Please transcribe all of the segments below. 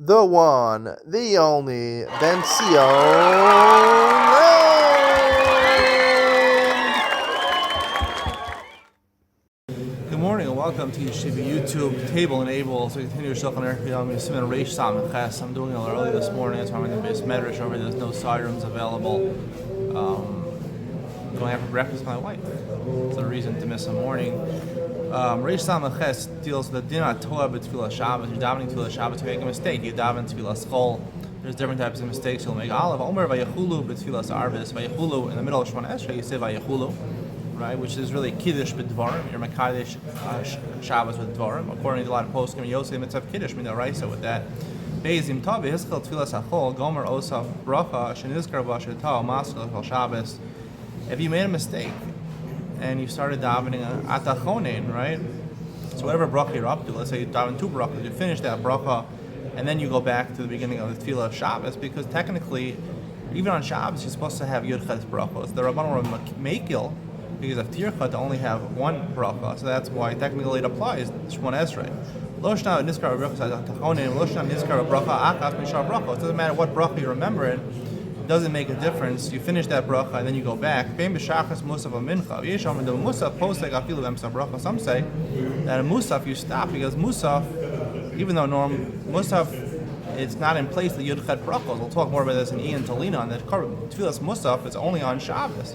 the one, the only, Bencio. Good morning and welcome to Yeshiva YouTube Table Enabled. So continue yourself on Reish Sam Ches. I'm doing it early this morning, so I'm in the base medrash over there. There's no side rooms available. Going out for breakfast with my wife. It's a reason to miss a morning. Reish Sam Ches deals with the Dinah Torah B'Tfilah Shabbos. You're davening Tfilah Shabbos, you make a mistake. You daven Tfilah Schol. There's different types of mistakes you'll make. Aleph Omer Vayechulu B'Tfilah Arvis. Vayechulu in the middle of Shemona Esrei, you say Vayechulu. Right, which is really kiddush b'dvarim. You're mekadesh Shabbos with dvarim. According to a lot of poskim, Yosef mitzvah kiddush min daraisa with that. Beizim tavi hiskel tfilas hachol gomer osaf bracha shenizkar b'ashetah maskal shel Shabbos. If you made a mistake and you started davening atachonin, right? So whatever bracha you're up to, let's say you daven two brachas, you finish that bracha, and then you go back to the beginning of the tefillah of Shabbos, because technically, even on Shabbos, you're supposed to have yud ches brachos. The Rabbanon were mekil, because of Tircha to only have one bracha, so that's why technically it applies Shemona Esrei. It doesn't matter what bracha you remember it doesn't make a difference. You finish that bracha and then you go back. Some say that a musaf you stop, because musaf, even though musaf it's not in place the Yud Chet brachos. We'll talk more about this in Ian Talina, and that Tfilas Musaf is only on Shabbos.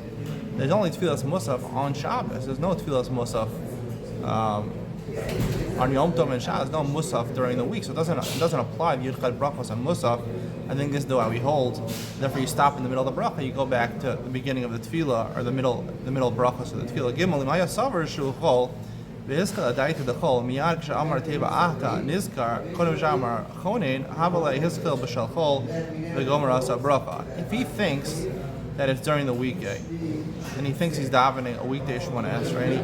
There's only Tfilas Musaf on Shabbos. There's no Tfilas Musaf on Yom Tov and Shabbos. No Musaf during the week, so it doesn't apply the Yud Chet brachos on Musaf. I think this is the way we hold. Therefore, you stop in the middle of the bracha, you go back to the beginning of the tefillah, or the middle brachos of the tefillah. Gimel Imaya Savar Shulchol. V'hiskal adaita dechol miyad k'shamar teva ahta nizkar kodem shamar chonin habalei hiskal b'shalchol v'gomer asa bracha. If he thinks that it's during the weekday, and he thinks he's davening a weekday Shemona Esrei,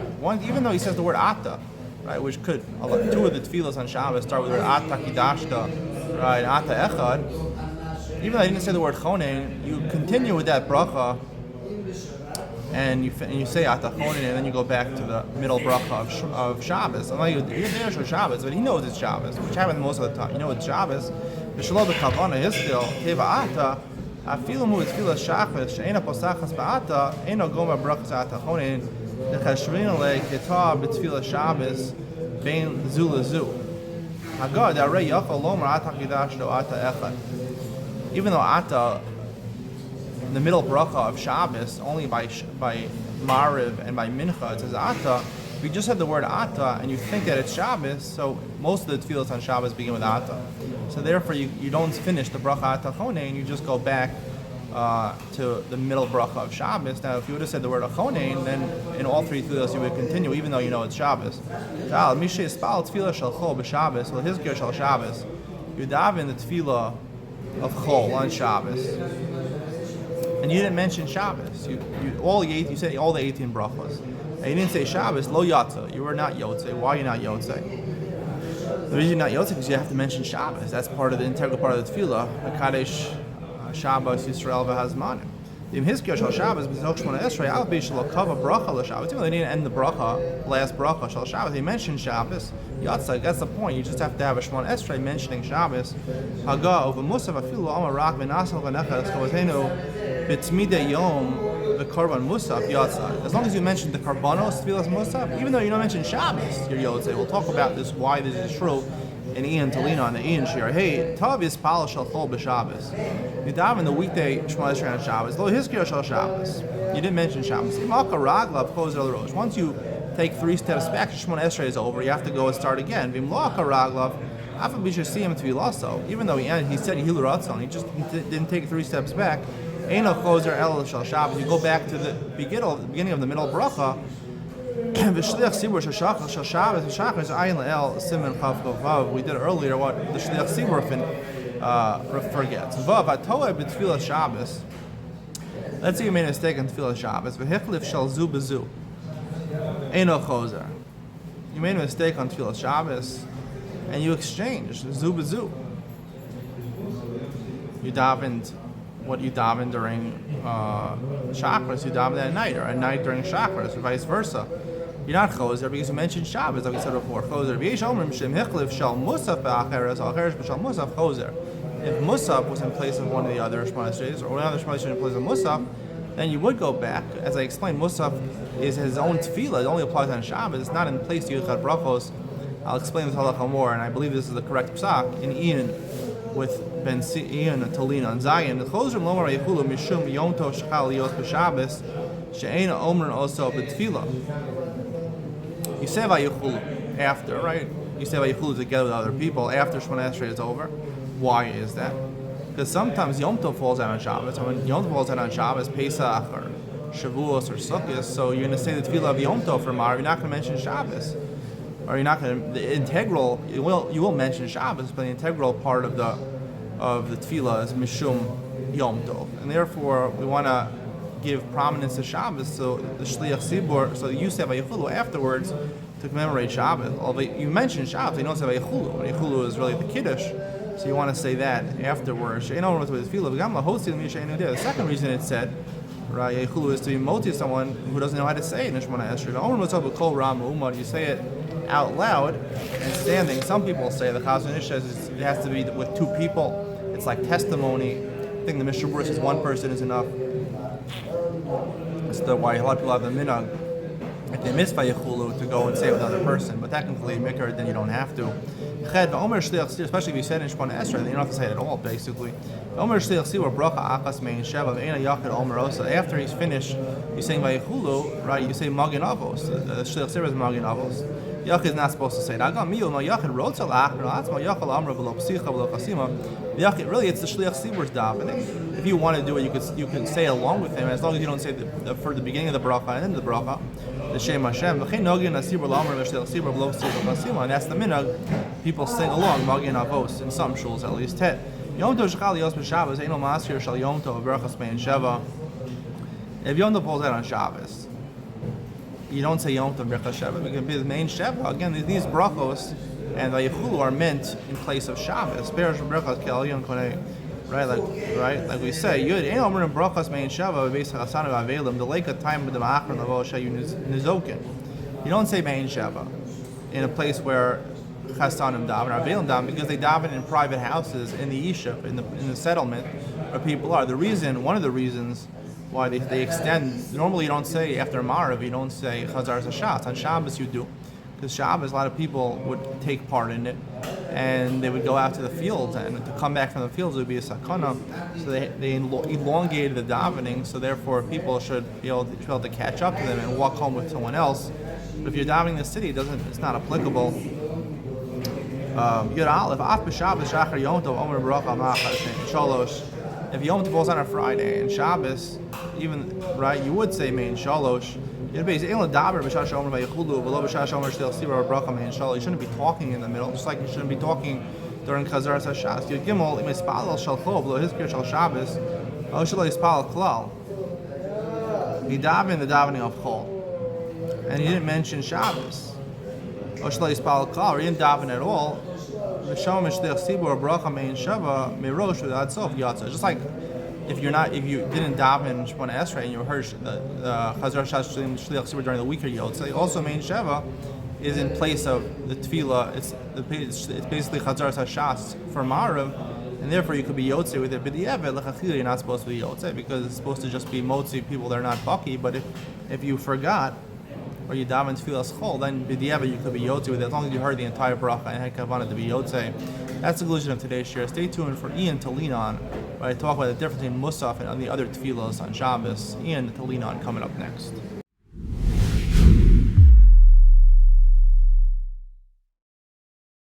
even though he says the word ata, right, which could two of the tefillas on Shabbos start with the word ata kidashta, right, ata echad. Even though he didn't say the word chonin, you continue with that bracha. And you say atachonin, and then you go back to the middle bracha of Shabbos. I'm like, you're there for Shabbos, but he knows it's Shabbos, which happens most of the time. You know it's Shabbos. B'shalom b'kavana hiskil teva ata afilu mu tefillah shachris she'ena posachas ba'ata eno gomer brachas atachonin nechashvin le ketah b'tefillah Shabbos bein zu lezu. Hagad arei yachol lomer ata kidash do ata echad. Even though ata in the middle bracha of Shabbos, only by Mariv and by Mincha, it says Ata. If you just said the word Ata and you think that it's Shabbos, so most of the tefillos on Shabbos begin with Ata. So therefore, you don't finish the bracha Ata Chonein, you just go back to the middle bracha of Shabbos. Now, if you would have said the word Chonein, then in all three tefillos you would continue, even though you know it's Shabbos. You daven the tefillah of Chol on Shabbos. And you didn't mention Shabbos. You said all the 18 brachos. And you didn't say Shabbos, lo yotze. You were not yotze. Why are you not yotze? The reason you're not yotze is because you have to mention Shabbos. That's part of the integral part of the tefillah. Mekadesh Shabbos Yisrael v'hazmanim. Im hiskir shal Shabbos b'zoch Shemona Esrei al bi shelo kava bracha l'Shabbos. Even though they didn't end the bracha, last bracha shal Shabbos, they mentioned Shabbos. Yotze. That's the point. You just have to have a Shemona Esrei mentioning Shabbos. Haga over Musaf afilu amar rak v'nasal v'nechas kavotenu. B'tzmida yom the korban musaf yotza. As long as you mention the karbanos tefillas musaf, even though you don't mention Shabbos, you're yotze. We'll talk about this, why this is true, in Ian Talina on the Ian Shir. Hey, tav is pal shal chol b'Shabbos. You daven the weekday Shemona Esrei on Shabbos. Lo hiskir shal Shabbos. You didn't mention Shabbos. Once you take 3 steps back, Shemona Esrei is over. You have to go and start again. Even though he said he just didn't take 3 steps back. You go back to the beginning of the middle bracha. We did earlier what the Shliach Sibur forgets. Let's say you made a mistake in Tefillah Shabbos. You made a mistake on Tefillah Shabbos, and you exchanged zu b'zu. You davened what you daven during chakras, you daven at night, or at night during chakras, or vice versa. You're not choser because you mentioned Shabbos, like we said before. Choser. If Musaf was in place of one of the other Shemona Esrei, or one other Shemona Esrei in place of Musaf, then you would go back. As I explained, Musaf is his own tefillah. It only applies on Shabbos. It's not in place to Yuchad Brachos. I'll explain this halacha more, and I believe this is the correct psak in Ian with Ben Ian Talina and Zayin. The Choser Lomar Yechulu Mishum Yom Tov Shechal Yos B'Shabbos She'ena Omer Also B'Tefillah. You say Vayichulu after, right? You say Vayichulu together with other people after Shemona Esrei is over. Why is that? Because sometimes Yom Tov falls out on Shabbos, and when Yom Tov falls out on Shabbos, Pesach or Shavuos or Sukkot, so you're going to say the tefillah of Yom Tov for Mar. You're not going to mention Shabbos, or you're not going to. The integral, you will mention Shabbos, but the integral part of the tefillah is Mishum Yom Tov, and therefore we want to give prominence to Shabbos. So the Shliach Sibur, so you say Vayichulu afterwards to commemorate Shabbos. Although you mention Shabbos, you don't say Vayichulu. Vayichulu is really the Kiddush. So you want to say that afterwards. The second reason it said, right, Yechulu is to be moti someone who doesn't know how to say it in Shemona Esrei. You say it out loud and standing. Some people say the Chazon Ish says it has to be with two people. It's like testimony. I think the Mishnah Berurah says one person is enough. That's why a lot of people have the minhag, if they miss Vayichulu, to go and say it with another person. But technically, Mikar, then you don't have to. Especially if you said in Shemona Esrei, then you don't have to say it at all, basically. After he's finished, he's saying Vayichulu, right? You say Magin Avos. The Shliach Sibur is Magin Avos. Yachid is not supposed to say that. Really, it's the Shliach Sibur's davening. If you want to do it, you can say along with him, as long as you don't say for the beginning of the bracha and then the bracha, the Shem Hashem. And that's the minhag. People sing along, Magin Avos, in some shuls at least. Yom Tov Shechal Yos B'Shabbos Eino Maskir Shal Yom Tov Berachas Mein Sheva. If Yom Tov falls out on Shabbos, you don't say Yom Tov Berachas Sheva. It can be the main Sheva. Again, these brachos and Vayichulu are meant in place of Shabbos. Berachas Berachas Kel Yom Konei. Right, like we say, Yud Ein Omer Brachas Mein Sheva Beis Chasanu Avelim the Lake of Time with the Ma'achron Lavo Shayu Nizokin. You don't say Mein Sheva in a place where Chasanim daven, or Avelim daven, because they daven in private houses in the Yishuv, in the settlement where people are. One of the reasons why they extend, normally you don't say after Marav, you don't say Chazar Zashatz. On Shabbos you do. Because Shabbos, a lot of people would take part in it, and they would go out to the fields, and to come back from the fields would be a sakana. So they elongated the davening, so therefore people should be able to catch up to them and walk home with someone else. But if you're davening in the city, it's not applicable. If Yom Tov falls on a Friday and Shabbos, even right, you would say Mein Shalosh. You shouldn't be talking in the middle, just like you shouldn't be talking during Chazar Hashas. Yud Gimel im Yispalel Shal Chol V'lo Hizkir Shal Shabbos O Shelo Yispalel Klal. He davened the davening of Chol, and he didn't mention Shabbos. O Shelo Yispalel Klal, or he didn't daven at all. V'shom Mishdech Sibur Bracha Mein Sheva Mirosh V'ad Sof Yatsa. Just like if you didn't daven Shemona Esrei and you heard the Chazar Hashas Shliach Sibur during the week, you'd say also Mein Sheva is in place of the tefillah. It's basically Chazar Hashas for Marav, and therefore you could be Yotzei with it. But the Evet L'chachila, you're not supposed to be Yotzei because it's supposed to just be Motzi, people that are not Baki. But if you forgot or you daven tefillah schol, then b'diavad you could be Yotzei with it as long as you heard the entire bracha and had kavanah to be Yotzei. That's the conclusion of today's share. Stay tuned for Ian to lean on, where I talk about the difference between Musaf and the other tefillahs on Shabbos. Ian to lean on coming up next.